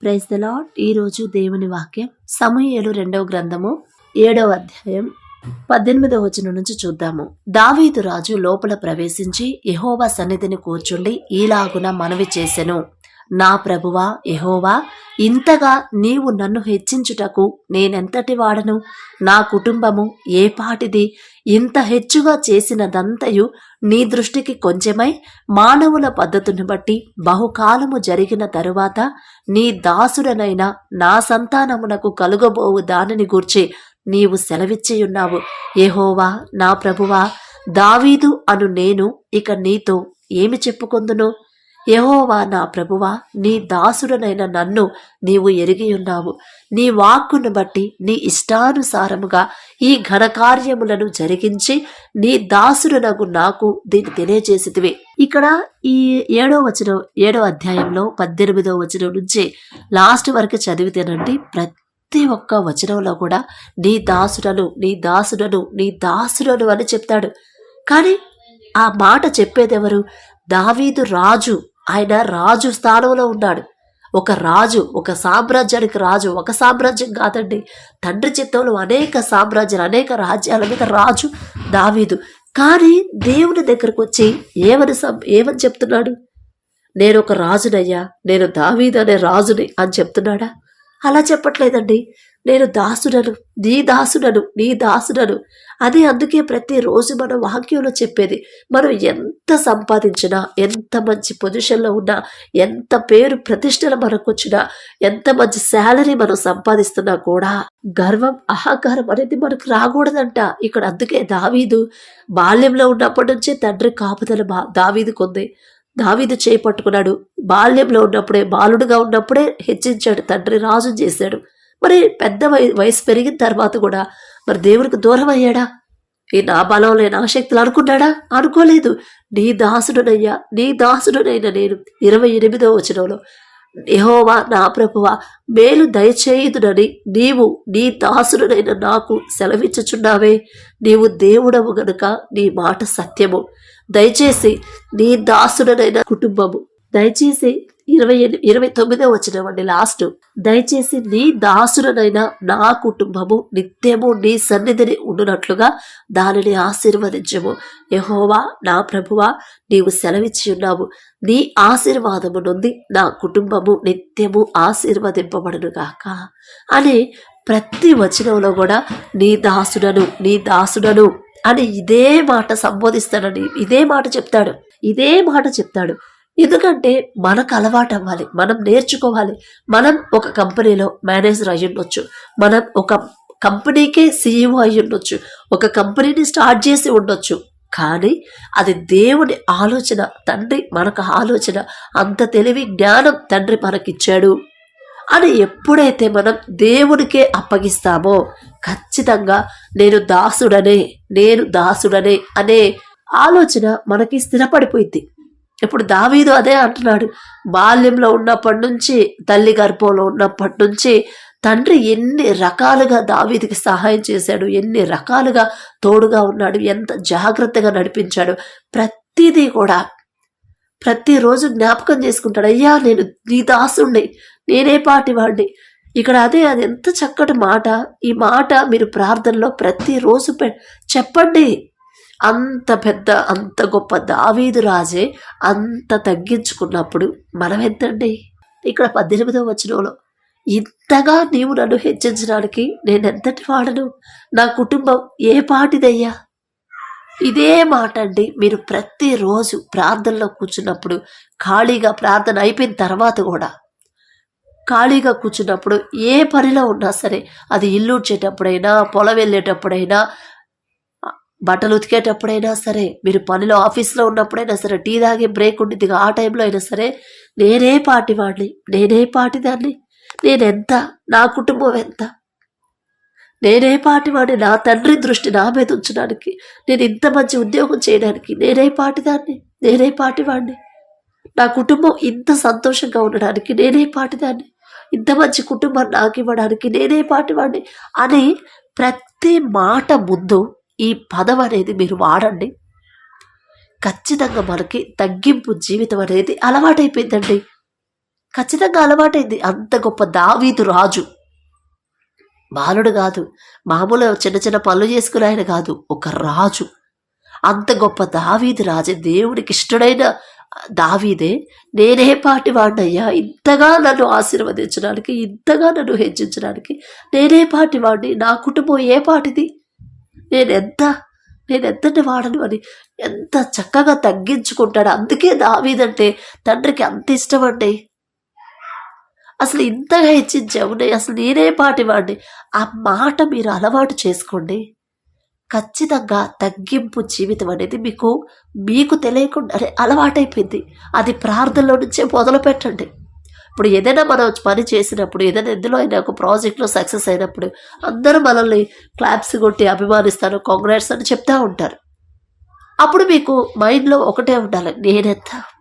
Praise the lord. ఈరోజు దేవుని వాక్యం సమూయేలు 2వ గ్రంథము 7వ అధ్యాయం 18వ వచనం నుంచి చూద్దాము. దావీదు రాజు లోపల ప్రవేశించి యెహోవా సన్నిధిని కూర్చుండి ఈలాగున మనవి చేసెను. నా ప్రభువా యెహోవా, ఇంతగా నీవు నన్ను హెచ్చించుటకు నేనెంతటి వాడను? నా కుటుంబము ఏ పాటిది? ఇంత హెచ్చుగా చేసినదంతయు నీ దృష్టికి కొంచెమై మానవుల పద్ధతుని బట్టి బహుకాలము జరిగిన తరువాత నీ దాసుడనైన నా సంతానమునకు కలుగబోవు దానిని గూర్చి నీవు సెలవిచ్చియున్నావు. యెహోవా నా ప్రభువా, దావీదు అను నేను ఇక నీతో ఏమి చెప్పుకొందును? యెహోవా నా ప్రభువా, నీ దాసుడనైన నన్ను నీవు ఎరిగియున్నావు. నీ వాక్కును బట్టి నీ ఇష్టానుసారముగా ఈ ఘనకార్యములను జరిగించి నీ దాసుడనగు నాకు దీన్ని తెలియజేసితివి. ఇక్కడ ఈ 7వ అధ్యాయంలో 18వ వచనం నుంచి లాస్ట్ వరకు చదివితేనండి ప్రతి ఒక్క వచనంలో కూడా నీ దాసుడను నీ దాసుడను నీ దాసుడను అని చెప్తాడు. కానీ ఆ మాట చెప్పేదెవరు? దావీదు రాజు. ఆయన రాజు స్థానంలో ఉన్నాడు. ఒక రాజు, ఒక సామ్రాజ్యానికి రాజు. ఒక సామ్రాజ్యం కాదండి, తండ్రి చిత్తంలో అనేక సామ్రాజ్యాలు, అనేక రాజ్యాల మీద రాజు దావీదు. కానీ దేవుని దగ్గరకు వచ్చి ఏమని చెప్తున్నాడు? నేను ఒక రాజునయ్యా, నేను దావీదు అనే రాజుని అని చెప్తున్నాడా? అలా చెప్పట్లేదండి. నేను దాసుడను, నీ దాసుడను, నీ దాసుడను. అది అందుకే ప్రతిరోజు మనం వాక్యంలో చెప్పేది. మనం ఎంత సంపాదించినా, ఎంత మంచి పొజిషన్లో ఉన్నా, ఎంత పేరు ప్రతిష్టలు మనకు వచ్చినా, ఎంత మంచి శాలరీ మనం సంపాదిస్తున్నా కూడా గర్వం, అహంకారం అనేది మనకు రాకూడదంట. ఇక్కడ అందుకే దావీదు బాల్యంలో ఉన్నప్పటి నుంచే తండ్రి కాపుదల దావీదుకు ఉంది. దావీదు చేపట్టుకున్నాడు. బాల్యంలో ఉన్నప్పుడే, బాలుడుగా ఉన్నప్పుడే హెచ్చించాడు తండ్రి, రాజు చేశాడు. మరి పెద్ద వయసు పెరిగిన తర్వాత కూడా మరి దేవునికి దూరం అయ్యాడా? ఈ నా బలంలో నా శక్తులు అనుకున్నాడా? అనుకోలేదు. నీ దాసుడునయ్యా, నీ దాసుడునైనా నేను 28వ వచనంలో యెహోవా నా ప్రభువా, మేలు దయచేయుదునని నీవు నీ దాసుడునైన నాకు సెలవిచ్చుచున్నావే. నీవు దేవుడవు గనుక నీ మాట సత్యము. దయచేసి నీ దాసుడనైన కుటుంబము, దయచేసి 29వ వచనం అండి లాస్ట్. దయచేసి నీ దాసుడనైన నా కుటుంబము నిత్యము నీ సన్నిధిని ఉండునట్లుగా దానిని ఆశీర్వదించము. యెహోవా నా ప్రభువా, నీవు సెలవిచ్చి ఉన్నావు. నీ ఆశీర్వాదము నుండి నా కుటుంబము నిత్యము ఆశీర్వదింపబడును గాక అని ప్రతి వచనంలో కూడా నీ దాసుడను, నీ దాసుడను అని ఇదే మాట సంబోధిస్తాడని, ఇదే మాట చెప్తాడు. ఎందుకంటే మనకు అలవాటు అవ్వాలి, మనం నేర్చుకోవాలి. మనం ఒక కంపెనీలో మేనేజర్ అయి ఉండొచ్చు, మనం ఒక కంపెనీకే CEO అయి ఉండొచ్చు, ఒక కంపెనీని స్టార్ట్ చేసి ఉండొచ్చు. కానీ అది దేవుని ఆలోచన. తండ్రి మనకు ఆలోచన, అంత తెలివి జ్ఞానం తండ్రి మనకిచ్చాడు అని ఎప్పుడైతే మనం దేవునికే అప్పగిస్తామో ఖచ్చితంగా నేను దాసుడనే అనే ఆలోచన మనకి స్థిరపడిపోయింది. ఇప్పుడు దావీదు అదే అంటున్నాడు. బాల్యంలో ఉన్నప్పటి నుంచి, తల్లి గర్భంలో ఉన్నప్పటి నుంచి తండ్రి ఎన్ని రకాలుగా దావీదుకి సహాయం చేశాడు, ఎన్ని రకాలుగా తోడుగా ఉన్నాడు, ఎంత జాగ్రత్తగా నడిపించాడు. ప్రతిదీ కూడా ప్రతిరోజు జ్ఞాపకం చేసుకుంటాడు. అయ్యా నేను నీ దాసుణ్ణి, నేనే పాటివాడిని. ఇక్కడ అది ఎంత చక్కటి మాట. ఈ మాట మీరు ప్రార్థనలో ప్రతిరోజు చెప్పండి. అంత గొప్ప దావీదు రాజే అంత తగ్గించుకున్నప్పుడు మనం ఎంతండి? ఇక్కడ 18వ వచనంలో ఇంతగా నీవు నన్ను హెచ్చించడానికి నేనెంతటి వాడను? నా కుటుంబం ఏ పాటిదయ్యా? ఇదే మాట అండి. మీరు ప్రతిరోజు ప్రార్థనలో కూర్చున్నప్పుడు, ఖాళీగా ప్రార్థన అయిపోయిన తర్వాత కూడా ఖాళీగా కూర్చున్నప్పుడు, ఏ పనిలో ఉన్నా సరే, అది ఇల్లు ఉడ్చేటప్పుడైనా, పొలం వెళ్ళేటప్పుడైనా, బట్టలు ఉతికేటప్పుడైనా సరే, మీరు పనిలో ఆఫీస్లో ఉన్నప్పుడైనా సరే, టీ తాగే బ్రేక్ ఉండిద్దిగా ఆ టైంలో అయినా సరే, నేనే పాటివాడిని, నేనే పాటిదాన్ని, నేనెంత, నా కుటుంబం ఎంత, నేనే పాటివాడిని, నా తండ్రి దృష్టి నా మీద ఉంచడానికి, నేను ఇంత మంచి ఉద్యోగం చేయడానికి నేనే పాటివాడిని, నా కుటుంబం ఇంత సంతోషంగా ఉండడానికి నేనే పాటిదాన్ని, ఇంత మంచి కుటుంబం నాకు ఇవ్వడానికి నేనే పాటివాడిని అని ప్రతి మాట ముందు ఈ పదం అనేది మీరు వాడండి. ఖచ్చితంగా మనకి తగ్గింపు జీవితం అనేది అలవాటైపోయిందండి. ఖచ్చితంగా అలవాటైంది. అంత గొప్ప దావీదు రాజు, బాలుడు కాదు, మామూలు చిన్న చిన్న పనులు చేసుకునే ఆయన కాదు, ఒక రాజు. అంత గొప్ప దావీదు రాజే, దేవుడికి ఇష్టడైన దావీదే, నేనే పాటి వాడినయ్యా, ఇంతగా నన్ను ఆశీర్వదించడానికి, ఇంతగా నన్ను హెచ్చించడానికి నేనే పాటి వాడిని, నా కుటుంబం ఏ పాటిది, నేనెంతటి వాడను అని ఎంత చక్కగా తగ్గించుకుంటాడు. అందుకే దావీదంటే తండ్రికి అంత ఇష్టం అండి. అసలు ఇంతగా హెచ్చించావు, అసలు నేనే పాటి వాడిని, ఆ మాట మీరు అలవాటు చేసుకోండి. ఖచ్చితంగా తగ్గింపు జీవితం అనేది మీకు తెలియకుండానే అలవాటైపోయింది. అది ప్రార్థనలో నుంచే మొదలు పెట్టండి. ఇప్పుడు ఏదైనా మనం పని చేసినప్పుడు, ఏదైనా ఎందులో అయినా ఒక ప్రాజెక్ట్లో సక్సెస్ అయినప్పుడు అందరూ మనల్ని క్లాప్స్ కొట్టి అభిమానిస్తారు, కాంగ్రాట్స్ అని చెప్తా ఉంటారు. అప్పుడు మీకు మైండ్లో ఒకటే ఉండాలి,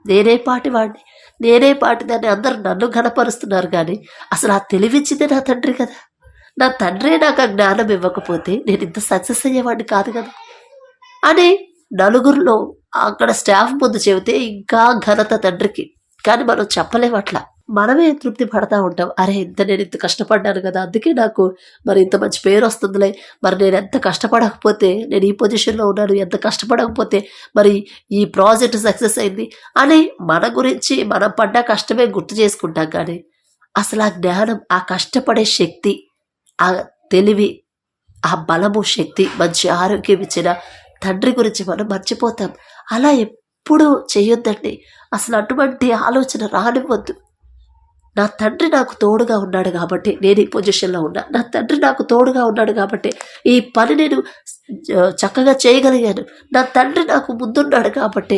నేనే పాటి వాడిని, నేనే పాటిదాన్ని, అందరూ నన్ను ఘనపరుస్తున్నారు. కానీ అసలు ఆ తెలివిచ్చిందే నా తండ్రి కదా, నా తండ్రే నాకు ఆ జ్ఞానం ఇవ్వకపోతే నేను ఇంత సక్సెస్ అయ్యేవాడిని కాదు కదా అని నలుగురిలో అక్కడ స్టాఫ్ ముందు చెబితే ఇంకా ఘనత తండ్రికి. కానీ మనం చెప్పలేము అట్లా. మనమే తృప్తి పడతా ఉంటాం, అరే నేను ఇంత కష్టపడ్డాను కదా, అందుకే నాకు మరి ఇంత మంచి పేరు వస్తుందిలే, మరి నేను ఎంత కష్టపడకపోతే నేను ఈ పొజిషన్లో ఉన్నాను, ఎంత కష్టపడకపోతే మరి ఈ ప్రాజెక్ట్ సక్సెస్ అయింది అని మన గురించి మనం పడ్డ కష్టమే గుర్తు చేసుకుంటాం. కానీ అసలు ఆ జ్ఞానం, ఆ కష్టపడే శక్తి, ఆ తెలివి, ఆ బలము, శక్తి, మంచి ఆరోగ్యం ఇచ్చిన తండ్రి గురించి మనం మర్చిపోతాం. అలా ఎప్పుడూ చేయొద్దండి. అసలు అటువంటి ఆలోచన రానివ్వద్దు. నా తండ్రి నాకు తోడుగా ఉన్నాడు కాబట్టి నేను ఈ పొజిషన్లో ఉన్నా, నా తండ్రి నాకు తోడుగా ఉన్నాడు కాబట్టి ఈ పని నేను చక్కగా చేయగలిగాను, నా తండ్రి నాకు ముందున్నాడు కాబట్టి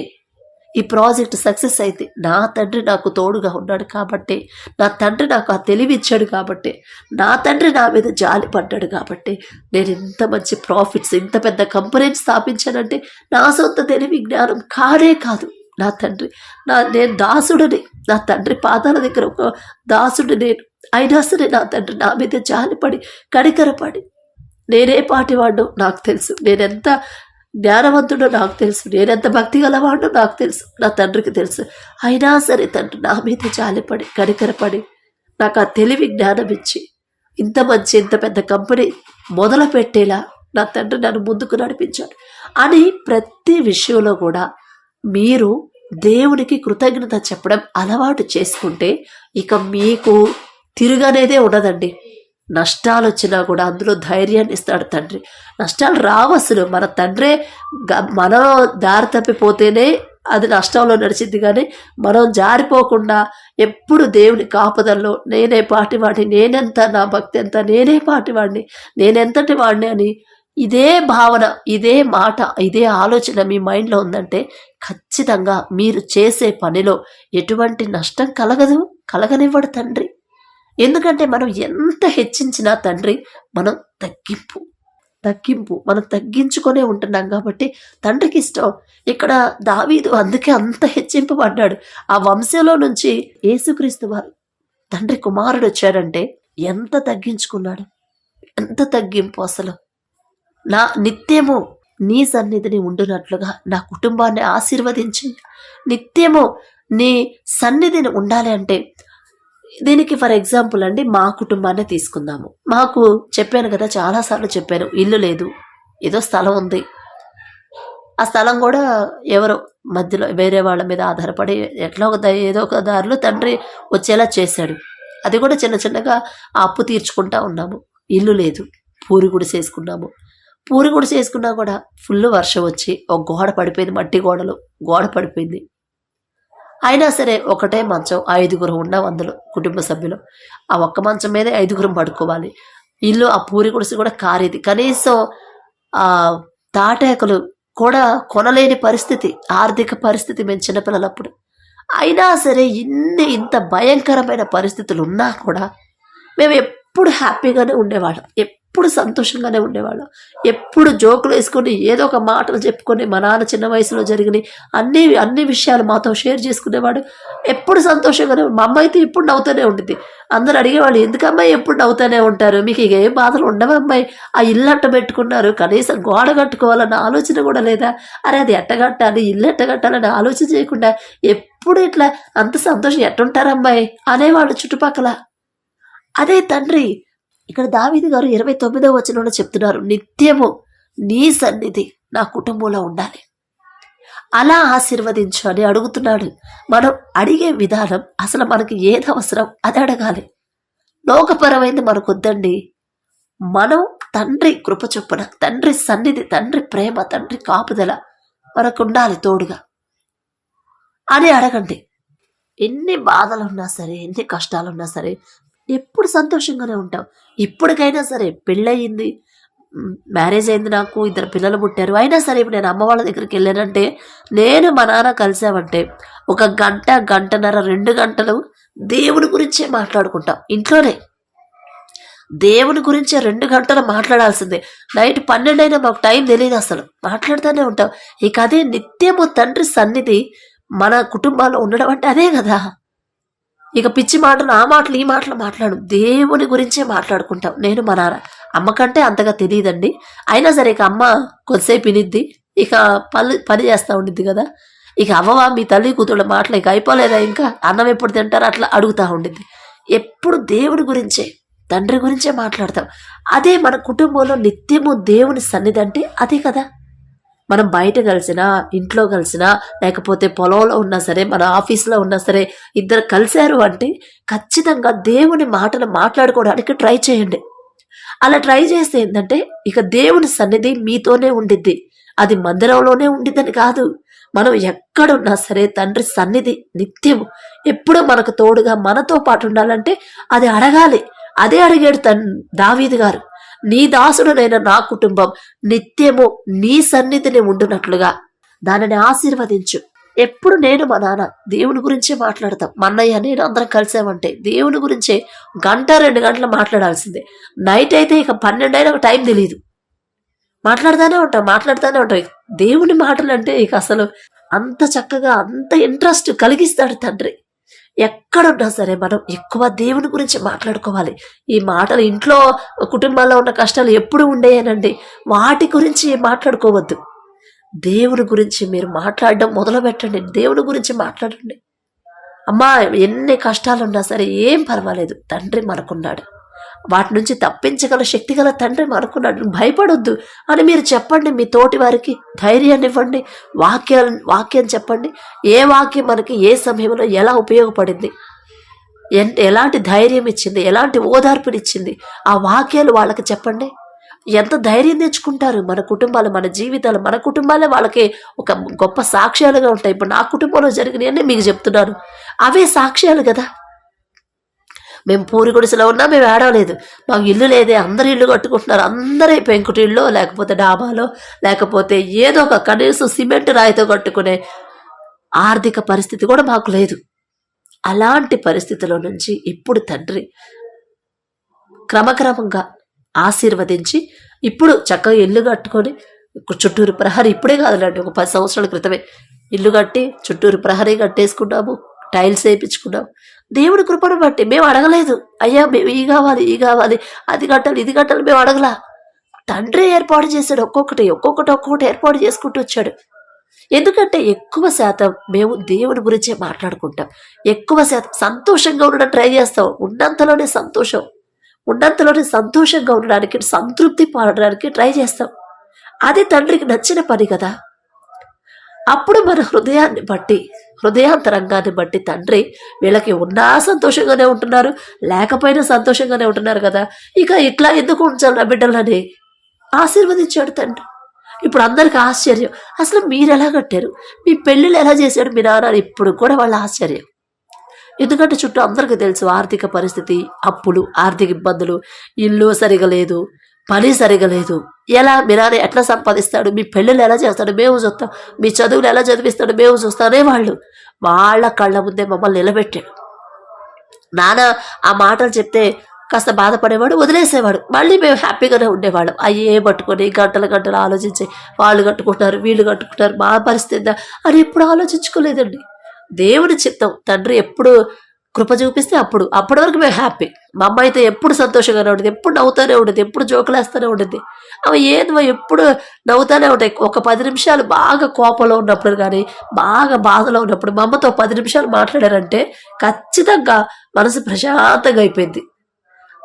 ఈ ప్రాజెక్ట్ సక్సెస్ అయింది, నా తండ్రి నాకు తోడుగా ఉన్నాడు కాబట్టి, నా తండ్రి నాకు ఆ తెలివి ఇచ్చాడు కాబట్టి, నా తండ్రి నా మీద జాలి పడ్డాడు కాబట్టి నేను ఇంత మంచి ప్రాఫిట్స్, ఇంత పెద్ద కంపెనీని స్థాపించానంటే నా సొంత తెలివి జ్ఞానం కానే కాదు. నా తండ్రి, నేను దాసుడిని, నా తండ్రి పాదాల దగ్గర ఒక దాసుడు నేను. అయినా సరే నా తండ్రి నా మీద జాలిపడి కనికరపడి, నేనే పాటివాడో నాకు తెలుసు, నేనెంత జ్ఞానవంతుడో నాకు తెలుసు, నేనెంత భక్తి గలవాడో నాకు తెలుసు, నా తండ్రికి తెలుసు. అయినా సరే తండ్రి నా మీద జాలిపడి కనికరపడి నాకు ఆ తెలివి జ్ఞానం ఇచ్చి ఇంత మంచి, ఇంత పెద్ద కంపెనీ మొదలు పెట్టేలా నా తండ్రి నన్ను ముందుకు నడిపించాడు అని ప్రతి విషయంలో కూడా మీరు దేవునికి కృతజ్ఞత చెప్పడం అలవాటు చేసుకుంటే ఇక మీకు తిరుగనేదే ఉండదండి. నష్టాలు వచ్చినా కూడా అందులో ధైర్యాన్ని ఇస్తాడు తండ్రి. నష్టాలు రావసలు మన తండ్రే, మనం దారి తప్పిపోతేనే అది నష్టంలో నడిచింది. కానీ మనం జారిపోకుండా ఎప్పుడు దేవుని కాపుదల్లో నేనే పాటివాడిని, నేనెంత, నా భక్తి ఎంత, నేనే పాటివాడిని, నేనెంతటి వాడిని అని ఇదే భావన, ఇదే మాట, ఇదే ఆలోచన మీ మైండ్లో ఉందంటే ఖచ్చితంగా మీరు చేసే పనిలో ఎటువంటి నష్టం కలగనివ్వడు తండ్రి. ఎందుకంటే మనం ఎంత హెచ్చించినా తండ్రి మనం తగ్గింపు మనం తగ్గించుకొనే ఉంటున్నాం కాబట్టి తండ్రికి ఇష్టం. ఇక్కడ దావీదు అందుకే అంత హెచ్చింపబడ్డాడు. ఆ వంశంలో నుంచి యేసుక్రీస్తు వారు తండ్రి కుమారుడు వచ్చాడంటే ఎంత తగ్గించుకున్నాడు, ఎంత తగ్గింపు. అసలు నా నిత్యము నీ సన్నిధిని ఉండునట్లుగా నా కుటుంబాన్ని ఆశీర్వదించి, నిత్యము నీ సన్నిధిని ఉండాలి అంటే దీనికి ఫర్ ఎగ్జాంపుల్ అండి, మా కుటుంబాన్ని తీసుకుందాము. మాకు చెప్పాను కదా, చాలాసార్లు చెప్పాను, ఇల్లు లేదు, ఏదో స్థలం ఉంది. ఆ స్థలం కూడా ఎవరో మధ్యలో వేరే వాళ్ళ మీద ఆధారపడి ఎట్లా ఏదో ఒక దారిలో తండ్రి వచ్చేలా చేశాడు. అది కూడా చిన్న చిన్నగా ఆ అప్పు తీర్చుకుంటా ఉన్నాము. ఇల్లు లేదు, పూరి గుడిసేసుకున్నాము. పూరి గుడిసేసుకున్నా కూడా ఫుల్ వర్షం వచ్చి ఒక గోడ పడిపోయింది, మట్టి గోడ పడిపోయింది. అయినా సరే ఒకటే మంచం, 5గురు ఉన్నాం అందులో కుటుంబ సభ్యులు. ఆ ఒక్క మంచం మీదే 5గురం పడుకోవాలి. ఇల్లు, ఆ పూరి గుడిసి కూడా కారేది, కనీసం ఆ తాటాకులు కూడా కొనలేని పరిస్థితి, ఆర్థిక పరిస్థితి మేము చిన్నపిల్లలప్పుడు. అయినా సరే ఇంత భయంకరమైన పరిస్థితులు ఉన్నా కూడా మేము ఎప్పుడు హ్యాపీగానే ఉండేవాళ్ళం, ఎప్పుడు సంతోషంగానే ఉండేవాళ్ళం, ఎప్పుడు జోకులు వేసుకొని ఏదో ఒక మాటలు చెప్పుకొని మా నాన్న చిన్న వయసులో జరిగిన అన్ని విషయాలు మాతో షేర్ చేసుకునేవాడు. ఎప్పుడు సంతోషంగానే. మా అమ్మ అయితే ఎప్పుడు నవ్వుతూనే ఉంటుంది. అందరూ అడిగేవాళ్ళు, ఎందుకు అమ్మాయి ఎప్పుడు నవ్వుతూనే ఉంటారు, మీకు ఇక ఏం బాధలు ఉండవు అమ్మాయి, ఆ ఇల్లు అట్ట పెట్టుకున్నారు, కనీసం గోడ కట్టుకోవాలన్న ఆలోచన కూడా లేదా, అరే అది ఎట్టగట్టాలి, ఇల్లు ఎట్టగట్టాలని ఆలోచన చేయకుండా ఎప్పుడు ఇట్లా అంత సంతోషం ఎట్టుంటారమ్మాయి అనేవాళ్ళు చుట్టుపక్కల. అదే తండ్రి ఇక్కడ దావీదు గారు 29వ వచనంలో చెప్తున్నారు, నిత్యము నీ సన్నిధి నా కుటుంబంలో ఉండాలి, అలా ఆశీర్వదించు అని అడుగుతున్నాడు. మనం అడిగే విధానం, అసలు మనకి ఏది అవసరం అది అడగాలి. లోకపరమైంది మనకు వద్దండి. మనం తండ్రి కృప చొప్పున, తండ్రి సన్నిధి, తండ్రి ప్రేమ, తండ్రి కాపుదల మనకు ఉండాలి తోడుగా అని అడగండి. ఎన్ని బాధలున్నా సరే, ఎన్ని కష్టాలున్నా సరే, ఎప్పుడు సంతోషంగానే ఉంటాం. ఇప్పటికైనా సరే పెళ్ళయింది, మ్యారేజ్ అయింది, నాకు 2 పిల్లలు పుట్టారు, అయినా సరే ఇప్పుడు నేను అమ్మ వాళ్ళ దగ్గరికి వెళ్ళానంటే, నేను మా నాన్న కలిసామంటే 1 గంట, గంటన్నర, 2 గంటలు దేవుని గురించే మాట్లాడుకుంటాం ఇంట్లోనే. దేవుని గురించే 2 గంటలు మాట్లాడాల్సిందే. నైట్ 12 అయినా మాకు టైం తెలియదు, అసలు మాట్లాడుతూనే ఉంటాం. ఇక అదే నిత్యము తండ్రి సన్నిధి మన కుటుంబాల్లో ఉండడం అంటే అదే కదా. ఇక పిచ్చి మాటలు, ఆ మాటలు, ఈ మాటలు మాట్లాడు, దేవుని గురించే మాట్లాడుకుంటాం. నేను మా నాన్న, అమ్మ కంటే అంతగా తెలియదండి, అయినా సరే ఇక అమ్మ కొద్దిసేపు వినిద్ది, ఇక పని చేస్తూ ఉండిద్ది కదా. ఇక అవ్వవా మీ తల్లి కూతుళ్ళ మాటలు ఇక అయిపోలేదా, ఇంకా అన్నం ఎప్పుడు తింటారో అట్లా అడుగుతూ ఉండిద్ది. ఎప్పుడు దేవుని గురించే, తండ్రి గురించే మాట్లాడతాం. అదే మన కుటుంబంలో నిత్యము దేవుని సన్నిధి అంటే అదే కదా. మనం బయట కలిసినా, ఇంట్లో కలిసినా, లేకపోతే పొలంలో ఉన్నా సరే, మన ఆఫీస్లో ఉన్నా సరే, ఇద్దరు కలిశారు అంటే ఖచ్చితంగా దేవుని మాటలు మాట్లాడుకోవడానికి ట్రై చేయండి. అలా ట్రై చేస్తే ఏంటంటే ఇక దేవుని సన్నిధి మీతోనే ఉండిద్ది. అది మందిరంలోనే ఉండిద్దని కాదు, మనం ఎక్కడున్నా సరే తండ్రి సన్నిధి నిత్యము ఎప్పుడూ మనకు తోడుగా మనతో పాటు ఉండాలంటే అది అడగాలి. అదే అడిగాడు దావీదు గారు, నీ దాసుడునైన నా కుటుంబం నిత్యము నీ సన్నిధిని ఉండునట్లుగా దానిని ఆశీర్వదించు. ఎప్పుడు నేను మా నాన్న దేవుని గురించే మాట్లాడతాం. మా అన్నయ్య నేను అందరం కలిసామంటే దేవుని గురించే 1-2 గంటలు మాట్లాడాల్సిందే. నైట్ అయితే ఇక 12 అయినా టైం తెలియదు, మాట్లాడుతూనే ఉంటాం. దేవుని మాటలు అంటే ఇక అసలు అంత చక్కగా, అంత ఇంట్రెస్ట్ కలిగిస్తాడు తండ్రి. ఎక్కడున్నా సరే మనం ఎక్కువ దేవుని గురించి మాట్లాడుకోవాలి. ఈ మాటలు ఇంట్లో కుటుంబాల్లో ఉన్న కష్టాలు ఎప్పుడు ఉండేయనండి, వాటి గురించి మాట్లాడుకోవద్దు. దేవుని గురించి మీరు మాట్లాడడం మొదలు పెట్టండి. దేవుని గురించి మాట్లాడండి. అమ్మా ఎన్ని కష్టాలున్నా సరే ఏం పర్వాలేదు, తండ్రి మనకున్నాడు, వాటి నుంచి తప్పించగల శక్తి గల తండ్రి మనకున్నాడు, భయపడొద్దు అని మీరు చెప్పండి. మీ తోటి వారికి ధైర్యాన్ని ఇవ్వండి. వాక్యం చెప్పండి. ఏ వాక్యం మనకి ఏ సమయంలో ఎలా ఉపయోగపడింది, ఎలాంటి ధైర్యం ఇచ్చింది, ఎలాంటి ఓదార్పునిచ్చింది, ఆ వాక్యాలు వాళ్ళకి చెప్పండి. ఎంత ధైర్యం తెచ్చుకుంటారు. మన కుటుంబాలు, మన జీవితాలు, మన కుటుంబాలే వాళ్ళకి ఒక గొప్ప సాక్ష్యాలుగా ఉంటాయి. ఇప్పుడు నా కుటుంబంలో జరిగినాయని మీకు చెప్తున్నాను, అవే సాక్ష్యాలు కదా. మేము పూరి గుడిసెలో ఉన్నా మేము ఏడవలేదు, మాకు ఇల్లు లేదే, అందరు ఇల్లు కట్టుకుంటున్నారు, అందరే పెంకుటిల్లో, లేకపోతే డాబాలో, లేకపోతే ఏదో ఒక కనీసం సిమెంట్ రాయితో కట్టుకునే ఆర్థిక పరిస్థితి కూడా మాకు లేదు. అలాంటి పరిస్థితిలో నుంచి ఇప్పుడు తండ్రి క్రమక్రమంగా ఆశీర్వదించి ఇప్పుడు చక్కగా ఇల్లు కట్టుకొని చుట్టూరు ప్రహరీ, ఇప్పుడే కాదులేండి, ఒక 10 సంవత్సరాల క్రితమే ఇల్లు కట్టి చుట్టూరు ప్రహరీ కట్టేసుకున్నాము, టైల్స్ వేయించుకున్నాం. దేవుడి కృపను బట్టి మేము అడగలేదు, అయ్యా మేము ఈ కావాలి, అది కట్టాలి, ఇది కట్టాలి, మేము అడగలా. తండ్రి ఏర్పాటు చేశాడు. ఒక్కొక్కటి ఏర్పాటు చేసుకుంటూ వచ్చాడు. ఎందుకంటే ఎక్కువ శాతం మేము దేవుడి గురించే మాట్లాడుకుంటాం. ఎక్కువ శాతం సంతోషంగా ఉండడం ట్రై చేస్తాం. ఉన్నంతలోనే సంతోషంగా ఉండడానికి, సంతృప్తి పడడానికి ట్రై చేస్తాం. అది తండ్రికి నచ్చిన పని కదా. అప్పుడు మన హృదయాంతరంగాన్ని బట్టి తండ్రి వీళ్ళకి ఉన్నా సంతోషంగానే ఉంటున్నారు, లేకపోయినా సంతోషంగానే ఉంటున్నారు కదా, ఇక ఇట్లా ఎందుకు ఉంచాలి నా బిడ్డలని ఆశీర్వదించాడు తండ్రి. ఇప్పుడు అందరికి ఆశ్చర్యం, అసలు మీరు ఎలా కట్టారు, మీ పెళ్ళిళ్ళు ఎలా చేశాడు మీ నాన్న, ఇప్పుడు కూడా వాళ్ళ ఆశ్చర్యం. ఎందుకంటే చుట్టూ అందరికీ తెలుసు ఆర్థిక పరిస్థితి, అప్పులు, ఆర్థిక ఇబ్బందులు, ఇల్లు సరిగా లేదు, పని సరిగా లేదు, ఎలా మీ నాన్న ఎట్లా సంపాదిస్తాడు, మీ పెళ్ళిళ్ళు ఎలా చేస్తాడు మేము చూస్తాం, మీ చదువులు ఎలా చదివిస్తాడు మేము చూస్తానే వాళ్ళ కళ్ళ ముందే మమ్మల్ని నిలబెట్టాడు. నాన్న ఆ మాటలు చెప్తే కాస్త బాధపడేవాడు, వదిలేసేవాడు, మళ్ళీ మేము హ్యాపీగానే ఉండేవాళ్ళం. అయ్యే పట్టుకొని గంటలు ఆలోచించి వాళ్ళు కట్టుకుంటారు, వీళ్ళు కట్టుకుంటారు, మా పరిస్థితి అని ఎప్పుడు ఆలోచించుకోలేదండి. దేవుని చిత్తం తండ్రి ఎప్పుడు కృప చూపిస్తే అప్పటి వరకు మేము హ్యాపీ. మా అమ్మ అయితే ఎప్పుడు సంతోషంగానే ఉంటుంది, ఎప్పుడు నవ్వుతూనే ఉంటుంది, ఎప్పుడు జోకులేస్తూనే ఉంటుంది. అవి ఏదో ఎప్పుడు నవ్వుతూనే ఉంటాయి. ఒక 10 నిమిషాలు బాగా కోపంలో ఉన్నప్పుడు కానీ, బాగా బాధలో ఉన్నప్పుడు మా అమ్మతో 10 నిమిషాలు మాట్లాడారంటే ఖచ్చితంగా మనసు ప్రశాంతంగా అయిపోయింది.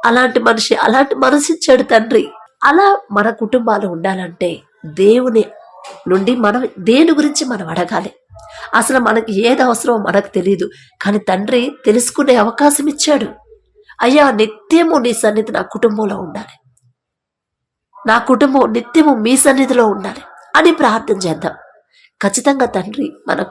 అలాంటి మనసు ఇచ్చాడు తండ్రి. అలా మన కుటుంబాలు ఉండాలంటే దేవుని నుండి మనం దేని గురించి మనం అడగాలి. అసలు మనకి ఏది అవసరమో మనకు తెలియదు, కానీ తండ్రి తెలుసుకునే అవకాశం ఇచ్చాడు. అయ్యా, నిత్యము నీ సన్నిధి నా కుటుంబంలో ఉండాలి, నా కుటుంబం నిత్యము మీ సన్నిధిలో ఉండాలి అని ప్రార్థన చేద్దాం. ఖచ్చితంగా తండ్రి మన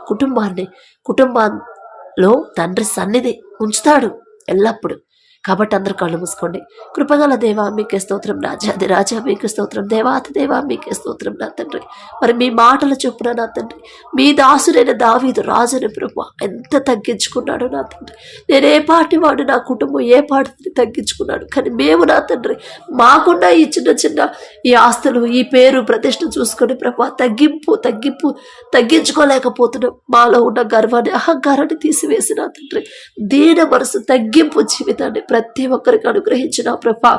కుటుంబంలో తండ్రి సన్నిధి ఉంచుతాడు ఎల్లప్పుడూ. కాబట్టి అందరూ కళ్ళు మూసుకోండి. కృపగల దేవా మీకే స్తోత్రం, రాజాది రాజా మీకు స్తోత్రం, దేవాతి దేవా మీకే స్తోత్రం నా తండ్రి. మరి మీ మాటల చొప్పున నా తండ్రి, మీ దాసుడైన దావీదు రాజుని ప్రభు ఎంత తగ్గించుకున్నాడు నా తండ్రి. నేను ఏ పాటి వాడు, నా కుటుంబం ఏ పాటిని తగ్గించుకున్నాడు, కానీ మేము నా తండ్రి మాకున్న ఈ చిన్న ఈ ఆస్తులు, ఈ పేరు ప్రతిష్ట చూసుకొని ప్రభు తగ్గించుకోలేకపోతున్నాం. మాలో ఉన్న గర్వాన్ని, అహంకారాన్ని తీసివేసి నా తండ్రి దీన మనసు, తగ్గింపు జీవితాన్ని ప్రతి ఒక్కరికి అనుగ్రహించిన ప్రభా.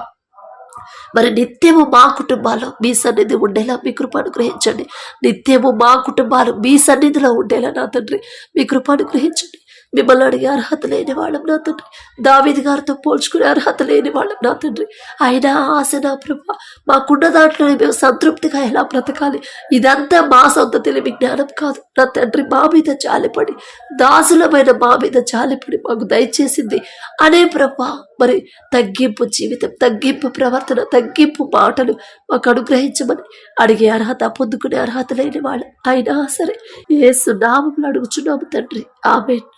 మరి నిత్యము మా కుటుంబాల్లో మీ సన్నిధి ఉండేలా మీ కృప అనుగ్రహించండి. నిత్యము మా కుటుంబాలు మీ సన్నిధిలో ఉండేలా నా తండ్రి మీ కృప అనుగ్రహించండి. మిమ్మల్ని అడిగే అర్హత లేని వాళ్ళం నా తండ్రి, దావీదు గారితో పోల్చుకునే అర్హత లేని వాళ్ళం నా తండ్రి. అయినా ఆశ నా ప్రభా, మాకున్న దాంట్లోనే మేము సంతృప్తిగా ఎలా బ్రతకాలి, ఇదంతా మా సొంత తెలివి జ్ఞానం కాదు నా తండ్రి. మా మీద జాలిపడి, దాసులమైన మా మీద జాలిపడి మాకు దయచేసింది అనే ప్రభా. మరి తగ్గింపు జీవితం, తగ్గింపు ప్రవర్తన, తగ్గింపు మాటలు మాకు అనుగ్రహించమని అడిగే అర్హత, పొందుకునే అర్హత లేని వాళ్ళం. అయినా సరే యేసు నామములో అడుగుచున్నాము తండ్రి, ఆమేన్.